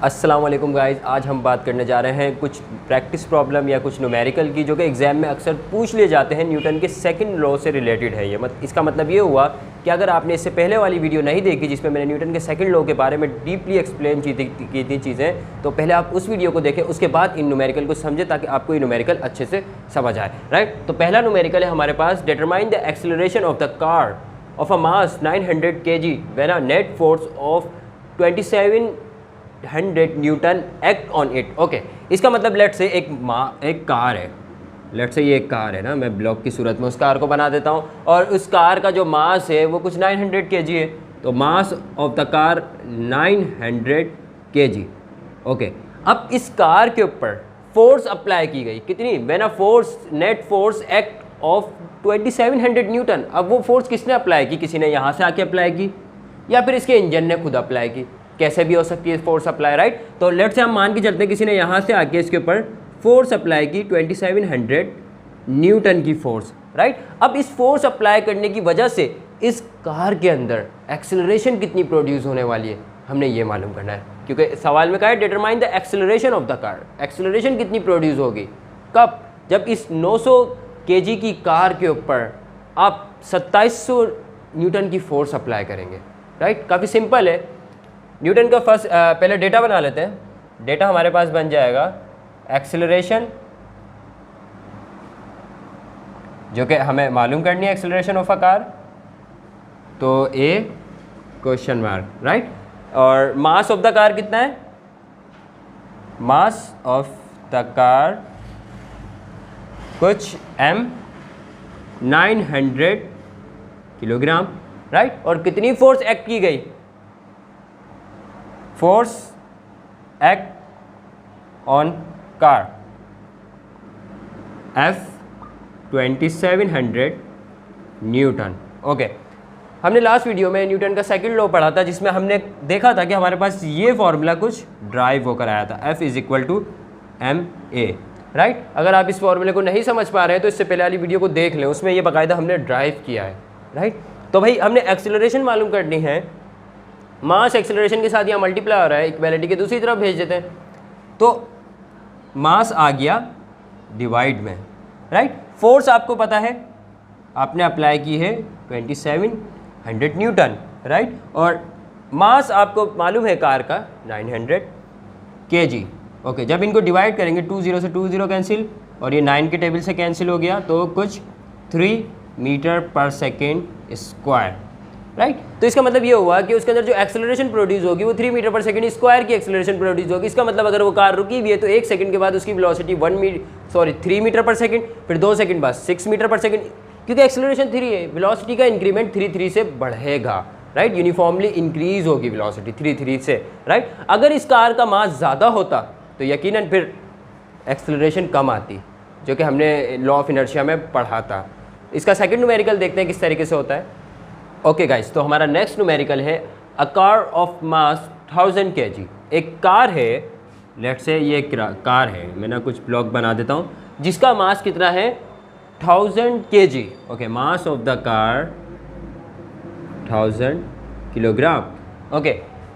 अस्सलाम वालेकुम गाइस, आज हम बात करने जा रहे हैं कुछ प्रैक्टिस प्रॉब्लम या कुछ न्यूमेरिकल की जो कि एग्ज़ाम में अक्सर पूछ लिए जाते हैं। न्यूटन के सेकंड लॉ से रिलेटेड है ये। इसका मतलब ये हुआ कि अगर आपने इससे पहले वाली वीडियो नहीं देखी जिसमें मैंने न्यूटन के सेकंड लॉ के बारे में डीपली एक्सप्लेन की थी चीज़ें, तो पहले आप उस वीडियो को देखें, उसके बाद इन न्यूमेरिकल को समझें ताकि आपको ये न्यूमेरिकल अच्छे से समझ आए। राइट, तो पहला न्यूमेरिकल है हमारे पास, determine the acceleration of the car of a mass 900 kg when a net force of 2700 newton act on it. Okay, इसका मतलब लेट से एक कार है, लेट से ये एक कार है ना, मैं ब्लॉक की सूरत में उस कार को बना देता हूँ और उस कार का जो मास है वो कुछ 900 kg है। तो मास of the car 900 kg। Okay, अब इस कार के ऊपर फोर्स अप्लाई की गई, कितनी? When a force net force act of 2700 Newton. अब वो फोर्स किसने अप्लाई की? किसी ने यहाँ से आके अप्लाई की या फिर इसके इंजन ने खुद अप्लाई की, कैसे भी हो सकती है फोर्स अप्लाई। राइट, तो लेट से हम मान के चलते हैं किसी ने यहाँ से आके इसके ऊपर फोर्स अप्लाई की 2700 न्यूटन की फोर्स। राइट, अब इस फोर्स अप्लाई करने की वजह से इस कार के अंदर एक्सेलरेशन कितनी प्रोड्यूस होने वाली है, हमने ये मालूम करना है, क्योंकि सवाल में कहा है determine the acceleration of the car. Acceleration कितनी प्रोड्यूस होगी, कब? जब इस 900 kg की कार के ऊपर आप 2700 न्यूटन की फोर्स अप्लाई करेंगे। राइट, काफ़ी सिंपल है। न्यूटन का फर्स्ट पहले डेटा बना लेते हैं। डेटा हमारे पास बन जाएगा एक्सेलरेशन, जो कि हमें मालूम करनी है एक्सेलरेशन ऑफ अ कार, तो ए क्वेश्चन मार्क। राइट, और मास ऑफ द कार कितना है? मास ऑफ द कार कुछ m 900 किलोग्राम। राइट, और कितनी फोर्स एक्ट की गई? Force act on car F 2700 Newton. Okay, हमने लास्ट वीडियो में न्यूटन का सेकंड लॉ पढ़ा था जिसमें हमने देखा था कि हमारे पास ये फॉर्मूला कुछ ड्राइव होकर आया था, F = ma। राइट, अगर आप इस फॉर्मूले को नहीं समझ पा रहे हैं तो इससे पहले वाली वीडियो को देख लें, उसमें ये बाकायदा हमने ड्राइव किया है। राइट, तो भाई हमने एक्सेलरेशन मालूम करनी है, मास एक्सेलरेशन के साथ यहाँ मल्टीप्लाई हो रहा है, इक्वालिटी के दूसरी तरफ भेज देते हैं, तो मास आ गया डिवाइड में। राइट, फोर्स आपको पता है, आपने अप्लाई की है 2700 न्यूटन। राइट, और मास आपको मालूम है कार का 900 kg। ओके, जब इनको डिवाइड करेंगे 20 से 20 कैंसिल और ये 9 के टेबल से कैंसिल हो गया, तो कुछ 3 metre per second square. Right, तो इसका मतलब ये हुआ कि उसके अंदर जो एक्सेलरेशन प्रोड्यूस होगी वो 3 मीटर पर सेकेंड स्क्वायर की एक्सेलरेशन प्रोड्यूस होगी। इसका मतलब अगर वो कार रुकी भी है तो 1 सेकंड के बाद उसकी वेलोसिटी 3 मीटर पर सेकेंड, फिर 2 सेकंड बाद 6 मीटर पर सेकेंड, क्योंकि एक्सेलरेशन 3 है, वेलोसिटी का इंक्रीमेंट 3 से बढ़ेगा। राइट, यूनिफॉर्मली इंक्रीज होगी वेलोसिटी 3 से। राइट, अगर इस कार का मास ज़्यादा होता तो यकीनन फिर एक्सेलरेशन कम आती, जो कि हमने लॉ ऑफ इनर्शिया में पढ़ा था। इसका सेकंड न्यूमेरिकल देखते हैं किस तरीके से होता है। ओके गाइस, तो हमारा नेक्स्ट न्यूमेरिकल है a car of mass 1000 kg। एक कार है, लेट से ये कार है, मैं ना कुछ ब्लॉक बना देता हूँ, जिसका मास कितना है 1000 kg। Okay, mass of the car 1000 kilogram. Okay,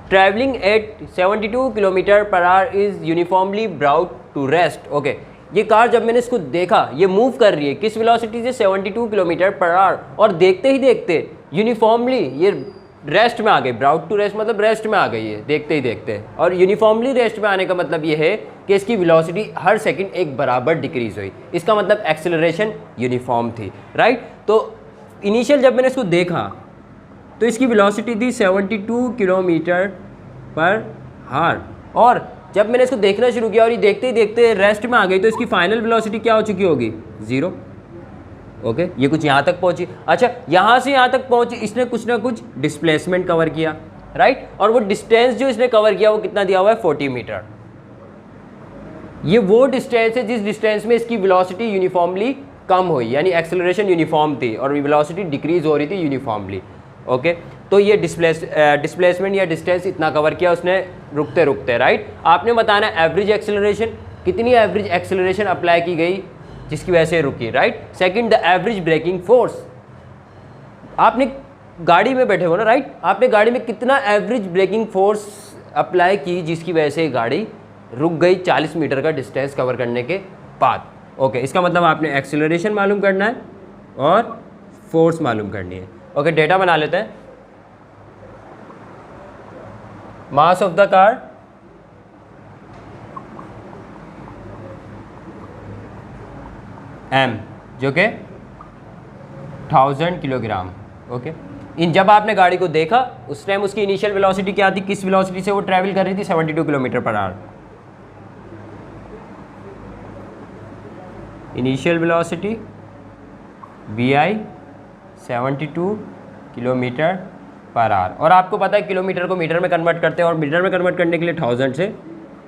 travelling at 72 kilometre per hour is uniformly brought to rest. Okay, ये कार जब मैंने इसको देखा, ये मूव कर रही है किस वेलोसिटी से? 72 किलोमीटर पर आवर, और देखते ही देखते यूनिफॉर्मली ये रेस्ट में आ गई। ब्राउट टू रेस्ट मतलब रेस्ट में आ गई है देखते ही देखते, और यूनिफॉर्मली रेस्ट में आने का मतलब ये है कि इसकी वेलोसिटी हर सेकंड एक बराबर डिक्रीज हुई। इसका मतलब एक्सेलरेशन यूनिफॉर्म थी। राइट, तो इनिशियल जब मैंने इसको देखा तो इसकी वेलोसिटी थी 72 किलोमीटर पर आवर, और जब मैंने इसको देखना शुरू किया और ये देखते ही देखते रेस्ट में आ गई तो इसकी फाइनल वेलोसिटी क्या हो चुकी होगी? 0। ओके, ये कुछ यहाँ तक पहुँची। अच्छा, यहाँ से यहाँ तक पहुँची, इसने कुछ ना कुछ डिस्प्लेसमेंट कवर किया। राइट, और वो डिस्टेंस जो इसने कवर किया वो कितना दिया हुआ है? 40 मीटर। ये वो डिस्टेंस है जिस डिस्टेंस में इसकी वेलोसिटी यूनिफॉर्मली कम हुई, यानी एक्सेलरेशन यूनिफॉर्म थी और वेलोसिटी डिक्रीज हो रही थी यूनिफॉर्मली। ओके, तो ये डिस्प्लेसमेंट या डिस्टेंस इतना कवर किया उसने रुकते रुकते। राइट, आपने बताना एवरेज एक्सेलरेशन, कितनी एवरेज एक्सेलरेशन अप्लाई की गई जिसकी वजह से रुकी। Right, second the average braking force, आपने गाड़ी में बैठे हो ना, राइट, आपने गाड़ी में कितना एवरेज ब्रेकिंग फोर्स अप्लाई की जिसकी वजह से गाड़ी रुक गई 40 मीटर का डिस्टेंस कवर करने के बाद। ओके, इसका मतलब आपने एक्सेलरेशन मालूम करना है और फोर्स मालूम करनी है। ओके, डेटा बना लेते हैं। मास ऑफ द कार, m, जो कि 1000 किलोग्राम। ओके, इन जब आपने गाड़ी को देखा उस टाइम उसकी इनिशियल वेलोसिटी क्या थी, किस वेलोसिटी से वो ट्रैवल कर रही थी, 72 kilometre per our. Initial velocity vi 72 kilometre per our, और आपको पता है किलोमीटर को मीटर में कन्वर्ट करते हैं और मीटर में कन्वर्ट करने के लिए 1000 से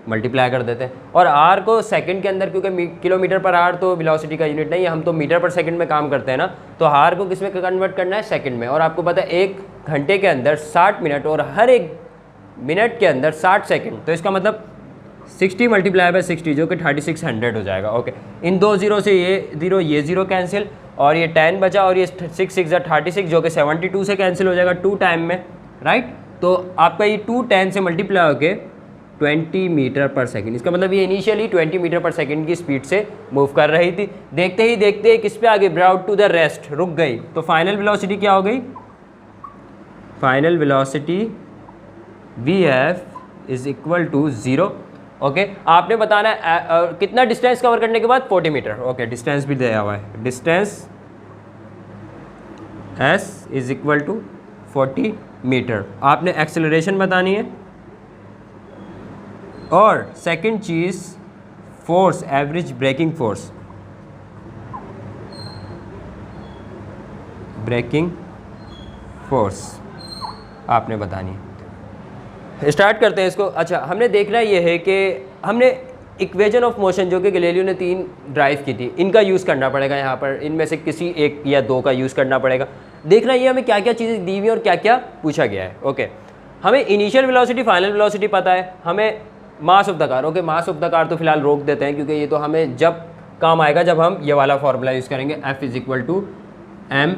मल्टीप्लाई कर देते हैं, और आर को सेकंड के अंदर, क्योंकि किलोमीटर पर आवर तो वेलोसिटी का यूनिट नहीं है, हम तो मीटर पर सेकंड में काम करते हैं ना, तो आर को किस में कन्वर्ट करना है, सेकंड में। और आपको पता है 1 घंटे के अंदर 60 मिनट और हर एक मिनट के अंदर 60 सेकंड, तो इसका मतलब 60 मल्टीप्लाई बाय 60 जो कि 3600 हो जाएगा। ओके, इन दो जीरो से ये जीरो कैंसिल, और ये 10 बचा, और ये 6 6 36 जो कि 72 से कैंसिल हो जाएगा 2 टाइम में, राइट। तो आपका ये 2 10 से मल्टीप्लाई होके 20 मीटर पर सेकंड, इसका मतलब ये इनिशियली 20 मीटर पर सेकंड की स्पीड से मूव कर रही थी। देखते ही देखते किस पे आ गई, ब्राउट टू द रेस्ट, रुक गई। तो फाइनल वेलोसिटी क्या हो गई, final velocity vf is equal to 0। Okay, आपने बताना है कितना डिस्टेंस कवर करने के बाद, 40 मीटर। ओके, डिस्टेंस भी दिया हुआ है, distance s is equal to 40 metre. आपने एक्सेलरेशन बतानी है, और सेकंड चीज़ force, average braking force, braking force आपने बतानी है। स्टार्ट करते हैं इसको। अच्छा, हमने देखना ये है कि हमने इक्वेशन ऑफ मोशन जो कि गैलीलियो ने 3 ड्राइव की थी, इनका यूज़ करना पड़ेगा यहाँ पर, इनमें से किसी 1 या 2 का यूज़ करना पड़ेगा। देखना ये हमें क्या क्या चीज़ें दी हुई हैं और क्या क्या पूछा गया है। ओके, हमें इनिशियल वेलोसिटी, फाइनल वेलोसिटी पता है, हमें मास of the car. Okay, mass of the car तो फिलहाल रोक देते हैं, क्योंकि ये तो हमें जब काम आएगा जब हम ये वाला फॉर्मूला यूज़ करेंगे, F is equal to ma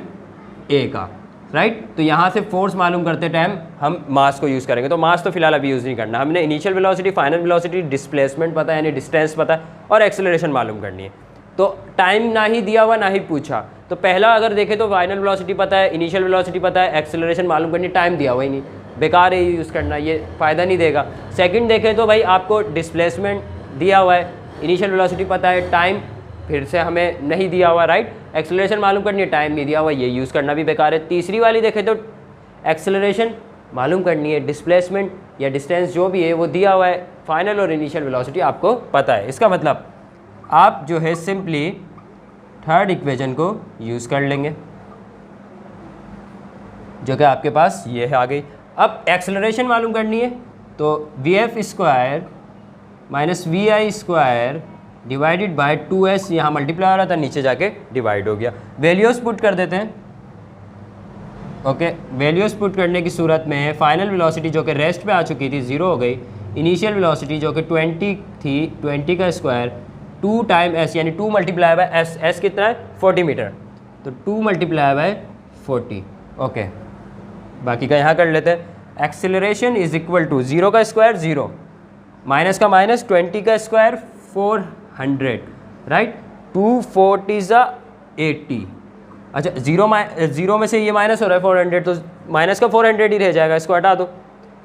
का, राइट। तो यहाँ से फोर्स मालूम करते टाइम हम मास को यूज़ करेंगे, तो मास तो फिलहाल अभी यूज़ नहीं करना। हमने initial velocity, final velocity, displacement पता है यानी डिस्टेंस पता है, और एक्सेलरेशन मालूम करनी है। तो टाइम ना ही दिया हुआ ना ही पूछा, तो पहला अगर देखें तो फाइनल वेलोसिटी पता है, इनिशियल वेलोसिटी पता है, एक्सेलरेशन मालूम करनी, टाइम दिया हुआ ही नहीं, बेकार है यूज़ करना, ये फ़ायदा नहीं देगा। सेकंड देखें तो भाई आपको डिस्प्लेसमेंट दिया हुआ है, इनिशियल वेलोसिटी पता है, टाइम फिर से हमें नहीं दिया हुआ, राइट। एक्सेलरेशन मालूम करनी है, टाइम नहीं दिया हुआ, ये यूज़ करना भी बेकार है। तीसरी वाली देखें तो एक्सेलरेशन मालूम करनी है, डिस्प्लेसमेंट या डिस्टेंस जो भी है वो दिया हुआ है, फाइनल और इनिशियल वेलोसिटी आपको पता है। इसका मतलब आप जो है सिंपली थर्ड इक्वेशन को यूज़ कर लेंगे, जो कि आपके पास ये है आ गई। अब एक्सेलरेशन मालूम करनी है, तो vf square minus vi square divided bye 2s, यहाँ मल्टीप्लाई हो रहा था, नीचे जाके डिवाइड हो गया। वैल्यूज पुट कर देते हैं। ओके, वैल्यूज पुट करने की सूरत में फाइनल वेलोसिटी जो कि रेस्ट पे आ चुकी थी 0 हो गई, इनिशियल वेलोसिटी जो कि 20 थी, 20 का स्क्वायर 2 टाइम s यानी 2 मल्टीप्लाई बाय s, s कितना है 40 मीटर, तो 2 मल्टीप्लाई बाय 40। ओके, बाकी का यहाँ कर लेते हैं। एक्सेलरेशन इज इक्वल टू 0 का स्क्वायर 0, माइनस का माइनस, 20 का स्क्वायर 400, राइट। 240 ज़ा 80। अच्छा, जीरो में से ये माइनस हो रहा है 400, तो माइनस का 400 ही रह जाएगा, इसको हटा दो,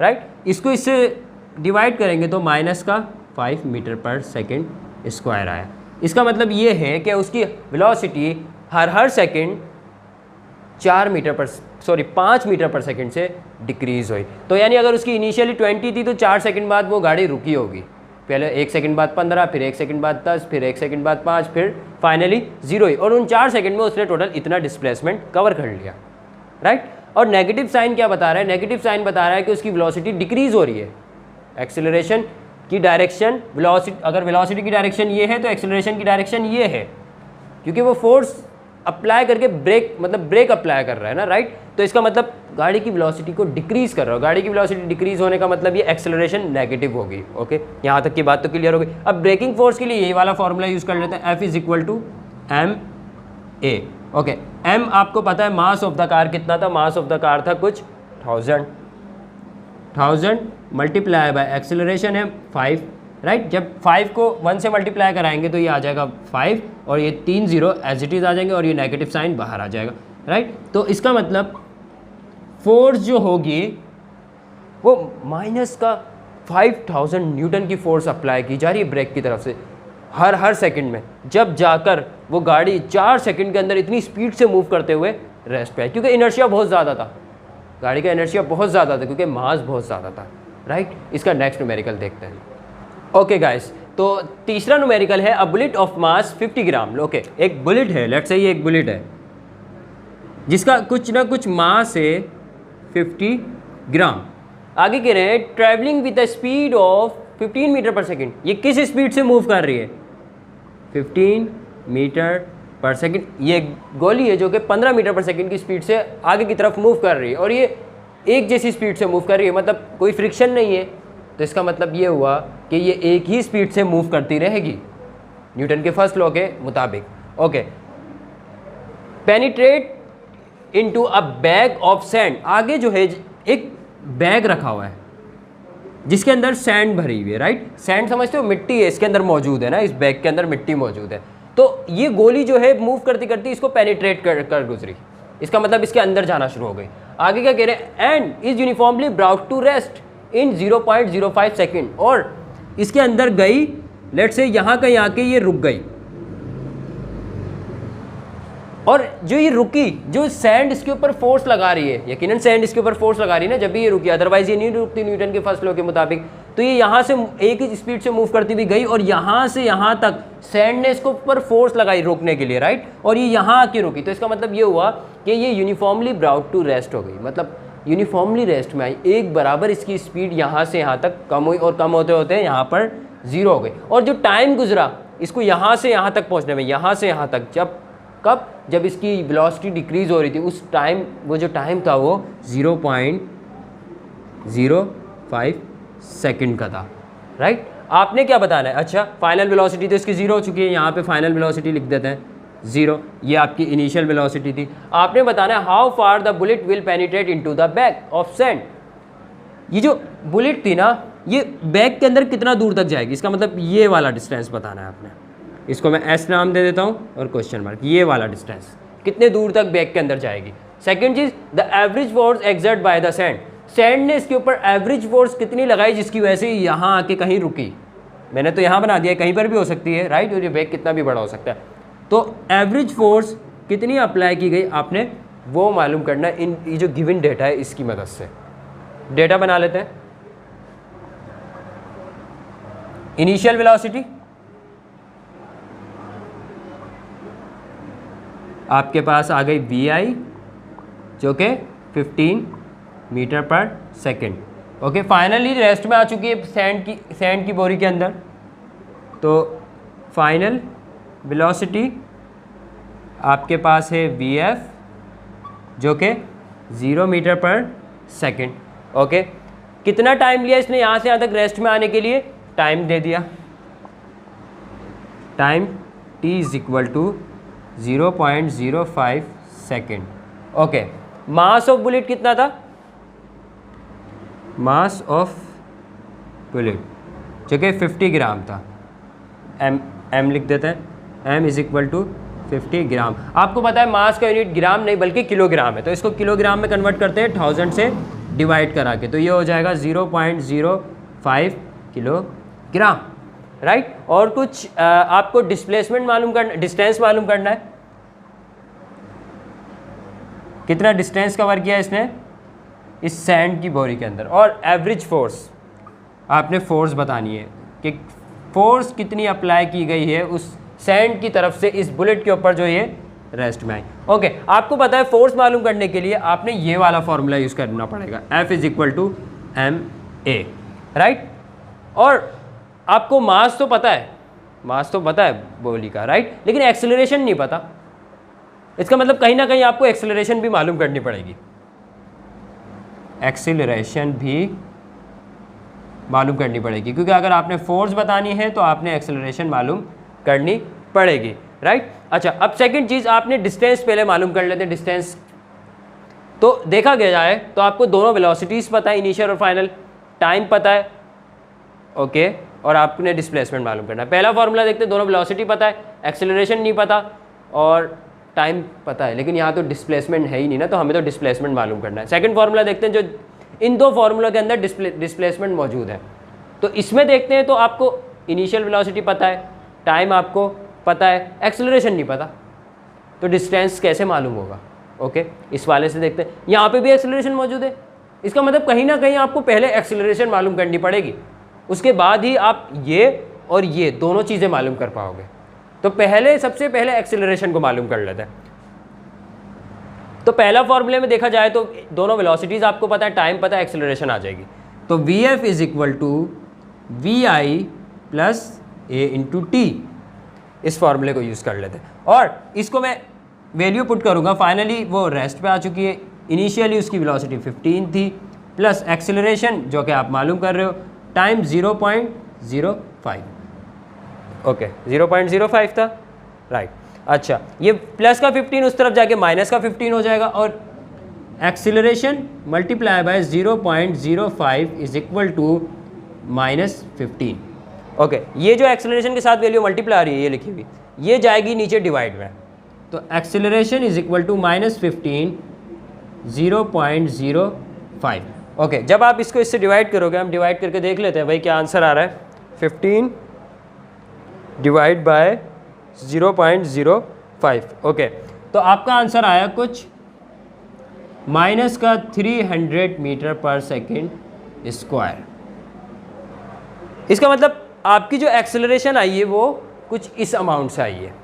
राइट। इसको इससे डिवाइड करेंगे तो माइनस का 5 मीटर पर सेकेंड स्क्वायर आया। इसका मतलब ये है कि उसकी वेलोसिटी हर सेकेंड 5 मीटर पर सेकंड से डिक्रीज़ हुई। तो यानी अगर उसकी इनिशियली 20 थी तो 4 सेकंड बाद वो गाड़ी रुकी होगी, पहले 1 सेकंड बाद 15, फिर 1 सेकंड बाद 10, फिर 1 सेकंड बाद 5, फिर फाइनली 0 हुई, और उन 4 सेकंड में उसने टोटल इतना डिस्प्लेसमेंट कवर कर लिया, राइट। और नेगेटिव साइन क्या बता रहा है, नेगेटिव साइन बता रहा है कि उसकी वेलोसिटी डिक्रीज़ हो रही है। एक्सेलरेशन की डायरेक्शन, वेलोसिटी, अगर वेलोसिटी की डायरेक्शन ये है तो एक्सेलरेशन की डायरेक्शन ये है, क्योंकि वो फोर्स अप्लाई करके ब्रेक अप्लाई कर रहा है ना, राइट। तो इसका मतलब गाड़ी की वेलोसिटी को डिक्रीज़ कर रहा हो, गाड़ी की वेलोसिटी डिक्रीज़ होने का मतलब ये एक्सेलरेशन नेगेटिव होगी। ओके, यहाँ तक की बात तो क्लियर हो गई। अब ब्रेकिंग फोर्स के लिए यही वाला फॉर्मूला यूज़ कर लेते हैं, F is equal to ma। Okay, m आपको पता है, मास ऑफ द कार कितना था, मास ऑफ द कार था कुछ 1000 मल्टीप्लाई बाय एक्सेलरेशन है 5, राइट। जब 5 को 1 से मल्टीप्लाई कराएंगे तो ये आ जाएगा 5 और ये 3 0 एज इट इज़ आ जाएंगे और ये नेगेटिव साइन बाहर आ जाएगा, राइट। तो इसका मतलब फोर्स जो होगी वो माइनस का 5000 न्यूटन की फोर्स अप्लाई की जा रही है ब्रेक की तरफ से हर सेकंड में, जब जाकर वो गाड़ी 4 सेकंड के अंदर इतनी स्पीड से मूव करते हुए रेस्ट पे आई, क्योंकि इनर्शिया बहुत ज़्यादा था, गाड़ी का इनर्शिया बहुत ज़्यादा था क्योंकि मास बहुत ज़्यादा था, राइट। इसका नेक्स्ट न्यूमेरिकल देखते हैं। ओके गाइस, तो तीसरा न्यूमेरिकल है a bullet of mass 50 gram. Okay, एक बुलेट है, लेट्स से ये एक बुलेट है जिसका कुछ ना कुछ मास है 50 ग्राम। आगे कह रहे हैं travelling with the speed of 15 metre per second. ये किस स्पीड से मूव कर रही है? 15 मीटर पर सेकेंड। ये गोली है जो कि 15 मीटर पर सेकेंड की स्पीड से आगे की तरफ मूव कर रही है और ये एक जैसी स्पीड से मूव कर रही है, मतलब कोई फ्रिक्शन नहीं है। तो इसका मतलब ये हुआ कि ये एक ही स्पीड से मूव करती रहेगी न्यूटन के फर्स्ट लॉ के मुताबिक। Okay, penetrate into a bag of sand. आगे जो है एक बैग रखा हुआ है जिसके अंदर सैंड भरी हुई है, राइट। सैंड समझते हो, मिट्टी है इसके अंदर मौजूद है ना, इस बैग के अंदर मिट्टी मौजूद है। तो ये गोली जो है मूव करती करती इसको पेनिट्रेट कर गुजरी, इसका मतलब इसके अंदर जाना शुरू हो गई। आगे क्या कह रहे हैं? And is uniformly brought to rest in 0.05 second. और इसके अंदर गई, लेट से यहाँ कहीं आके ये रुक गई और जो ये रुकी, जो सैंड इसके ऊपर फोर्स लगा रही है, यकीनन सैंड इसके ऊपर फोर्स लगा रही है ना जब भी ये रुकी, अदरवाइज ये नहीं रुकती न्यूटन के फर्स्ट लॉ के मुताबिक। तो ये यहाँ से एक ही स्पीड से मूव करती हुई गई और यहाँ से यहाँ तक सैंड ने इसको ऊपर फोर्स लगाई रोकने के लिए, राइट। और ये यहाँ आके रुकी, तो इसका मतलब ये हुआ कि ये यूनिफॉर्मली ब्राउट टू रेस्ट हो गई, मतलब यूनिफॉर्मली रेस्ट में आई। एक बराबर इसकी स्पीड यहाँ से यहाँ तक कम हुई और कम होते होते यहाँ पर 0 हो गई। और जो टाइम गुजरा इसको यहाँ से यहाँ तक पहुँचने में, यहाँ से यहाँ तक, जब इसकी वेलोसिटी डिक्रीज हो रही थी, उस टाइम वो जो टाइम था वो 0.05 सेकंड का था, राइट। आपने क्या बताना है? अच्छा, फाइनल वेलोसिटी तो इसकी 0 हो चुकी है, यहाँ पे फाइनल वेलोसिटी लिख देते हैं 0। ये आपकी इनिशियल वेलोसिटी थी। आपने बताना है how far the bullet will penetrate into the bag of sand. ये जो बुलेट थी ना, ये बैग के अंदर कितना दूर तक जाएगी, इसका मतलब ये वाला डिस्टेंस बताना है आपने। इसको मैं एस नाम दे देता हूँ और क्वेश्चन मार्क, ये वाला डिस्टेंस कितने दूर तक बैग के अंदर जाएगी। Second cheese, the average force exert by the sand. Sand ने इसके ऊपर एवरेज फोर्स कितनी लगाई जिसकी वजह से यहाँ आके कहीं रुकी। मैंने तो यहाँ बना दिया, कहीं पर भी हो सकती है, राइट। और ये बैग कितना भी बड़ा हो सकता है। तो एवरेज फोर्स कितनी अप्लाई की गई आपने वो मालूम करना इन ये जो गिवन डेटा है इसकी मदद से। डेटा बना लेते हैं। इनिशियल वेलोसिटी आपके पास आ गई vi जो कि 15 metre per second. Okay, finally rest में आ चुकी है सैंड की बोरी के अंदर। तो फाइनल वेलोसिटी आपके पास है vf जो कि 0 मीटर पर सेकेंड। ओके, कितना टाइम लिया इसने यहाँ से यहाँ तक रेस्ट में आने के लिए? टाइम दे दिया, time t is equal to 0.05 second. Okay, mass of bullet कितना था? मास ऑफ बुलेट जो कि 50 ग्राम था। m लिख देते हैं, m इज इक्वल टू 50 ग्राम। आपको पता है मास का यूनिट ग्राम नहीं बल्कि किलोग्राम है, तो इसको किलोग्राम में कन्वर्ट करते हैं 1000 से डिवाइड करा के, तो ये हो जाएगा 0.05 किलोग्राम, राइट। और कुछ आपको डिस्प्लेसमेंट मालूम करना, डिस्टेंस मालूम करना है। कितना डिस्टेंस कवर किया इसने इस सैंड की बोरी के अंदर। और एवरेज फोर्स आपने फोर्स बतानी है कि फोर्स कितनी अप्लाई की गई है उस सैंड की तरफ से इस बुलेट के ऊपर जो ये रेस्ट में आई। ओके, आपको पता है फोर्स मालूम करने के लिए आपने ये वाला फॉर्मूला यूज़ करना पड़ेगा, F is equal to ma, right. और आपको मास तो पता है, मास तो पता है बोली का, राइट, लेकिन एक्सेलरेशन नहीं पता। इसका मतलब कहीं ना कहीं आपको एक्सेलरेशन भी मालूम करनी पड़ेगी, एक्सेलरेशन भी मालूम करनी पड़ेगी, क्योंकि अगर आपने फोर्स बतानी है तो आपने एक्सेलरेशन मालूम करनी पड़ेगी, राइट। अच्छा, अब सेकंड चीज़ आपने डिस्टेंस पहले मालूम कर लेते हैं। डिस्टेंस तो देखा गया जाए तो आपको दोनों वेलोसिटीज़ पता है, इनिशियल और फाइनल। टाइम पता है, ओके, और आपने डिस्प्लेसमेंट मालूम करना है। पहला फॉर्मूला देखते हैं, दोनों वेलोसिटी पता है, एक्सेलरेशन नहीं पता और टाइम पता है, लेकिन यहाँ तो डिस्प्लेसमेंट है ही नहीं ना, तो हमें तो डिस्प्लेसमेंट मालूम करना है। सेकंड फार्मूला देखते हैं, जो इन दो फार्मूला के अंदर डिस्प्लेसमेंट मौजूद है। तो इसमें देखते हैं, तो आपको इनिशियल वेलोसिटी पता है, टाइम आपको पता है, एक्सेलरेशन नहीं पता, तो डिस्टेंस कैसे मालूम होगा? ओके, इस वाले से देखते हैं। यहाँ पे भी एक्सेलरेशन मौजूद है, इसका मतलब कहीं ना कहीं आपको पहले एक्सेलरेशन मालूम करनी पड़ेगी, उसके बाद ही आप ये और ये दोनों चीज़ें मालूम कर पाओगे। तो पहले सबसे पहले एक्सेलरेशन को मालूम कर लेते हैं। तो पहला फॉर्मूले में देखा जाए तो दोनों वेलोसिटीज़ आपको पता है, टाइम पता है, एक्सेलरेशन आ जाएगी। तो v f is equal to v i plus a into t, इस फॉर्मूले को यूज़ कर लेते हैं और इसको मैं वैल्यू पुट करूँगा। फाइनली वो रेस्ट पे आ चुकी है, इनिशियली उसकी वेलोसिटी 15 थी, प्लस एक्सेलरेशन जो कि आप मालूम कर रहे हो, टाइम 0.05, ओके 0.05 था, राइट। अच्छा, ये प्लस का 15 उस तरफ जाके माइनस का 15 हो जाएगा और acceleration multiply by 0.05 is equal to -15। Okay, ये जो एक्सीलरेशन के साथ वैल्यू मल्टीप्लाई आ रही है, ये लिखी हुई, ये जाएगी नीचे डिवाइड में। तो acceleration is equal to -15 0.05। Okay, जब आप इसको इससे डिवाइड करोगे, हम डिवाइड करके देख लेते हैं भाई क्या आंसर आ रहा है। 15 डिवाइड बाय 0.05। ओके, तो आपका आंसर आया कुछ -300 मीटर पर सेकेंड स्क्वायर। इसका मतलब आपकी जो एक्सेलरेशन आई है वो कुछ इस अमाउंट से आई है।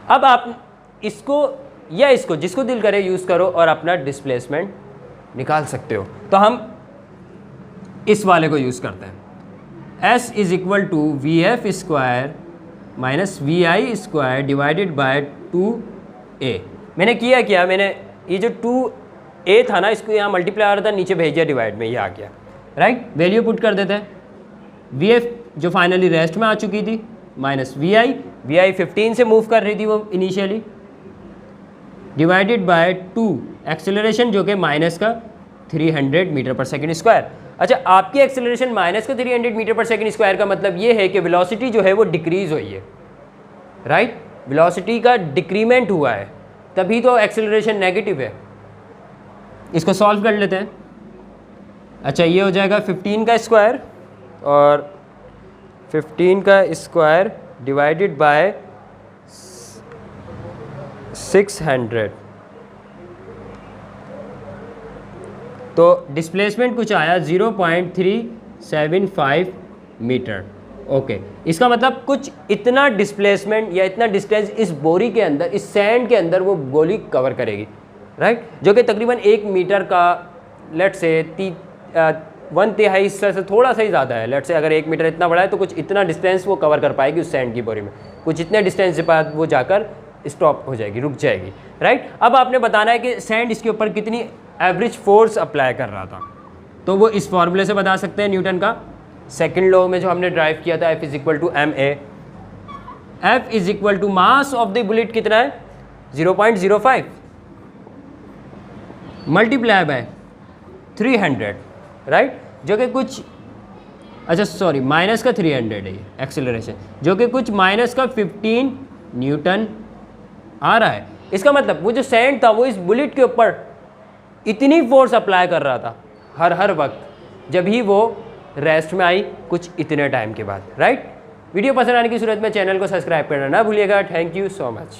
अब आप इसको या इसको जिसको दिल करे यूज़ करो और अपना डिस्प्लेसमेंट निकाल सकते हो। तो हम इस वाले को यूज़ करते हैं, S is equal to v f square minus v i square divided by 2a। मैंने किया क्या, मैंने ये जो 2a था ना, इसको यहाँ मल्टीप्लाई आ रहा था, नीचे भेज दिया डिवाइड में, ये आ गया, राइट। वैल्यू पुट कर देते हैं, वी एफ जो फाइनली रेस्ट में आ चुकी थी माइनस वी आई 15 से मूव कर रही थी वो इनिशियली, डिवाइडेड बाय 2 एक्सेलरेशन जो कि माइनस का 300 मीटर पर सेकेंड स्क्वायर। अच्छा, आपकी एक्सेलरेशन माइनस का 300 मीटर पर सेकेंड स्क्वायर का मतलब ये है कि वेलोसिटी जो है वो डिक्रीज़ हुई है, राइट। वेलोसिटी का डिक्रीमेंट हुआ है, तभी तो एक्सेलरेशन नेगेटिव है। इसको सॉल्व कर लेते हैं। अच्छा, ये हो जाएगा 15 का स्क्वायर और 15 का स्क्वायर डिवाइडेड बाय 600। तो डिस्प्लेसमेंट कुछ आया 0.375 मीटर। ओके, इसका मतलब कुछ इतना डिस्प्लेसमेंट या इतना डिस्टेंस इस बोरी के अंदर, इस सैंड के अंदर वो गोली कवर करेगी, राइट, जो कि तकरीबन 1 मीटर का, लेट से 1/3 हिस्सा से थोड़ा सा ही ज़्यादा है। लेट से अगर 1 मीटर इतना बड़ा है तो कुछ इतना डिस्टेंस वो कवर कर पाएगी उस सैंड की बोरी में, कुछ इतने डिस्टेंस के बाद वो जाकर स्टॉप हो जाएगी, रुक जाएगी, राइट। अब आपने बताना है कि सैंड इसके ऊपर कितनी एवरेज फोर्स अप्लाई कर रहा था, तो वो इस फॉर्मूले से बता सकते हैं, न्यूटन का सेकंड लॉ में जो हमने ड्राइव किया था, F is equal to ma। F is equal to mass of the bullet कितना है 0.05 मल्टीप्लाई बाय 300, राइट, जो कि कुछ, अच्छा सॉरी, माइनस का 300 है ये एक्सेलरेशन, जो कि कुछ माइनस का 15 न्यूटन आ रहा है। इसका मतलब वो जो सैंड था वो इस बुलेट के ऊपर इतनी फोर्स अप्लाई कर रहा था हर वक्त, जब ही वो रेस्ट में आई कुछ इतने टाइम के बाद, राइट। वीडियो पसंद आने की सूरत में चैनल को सब्सक्राइब करना ना भूलिएगा। Thank you so much.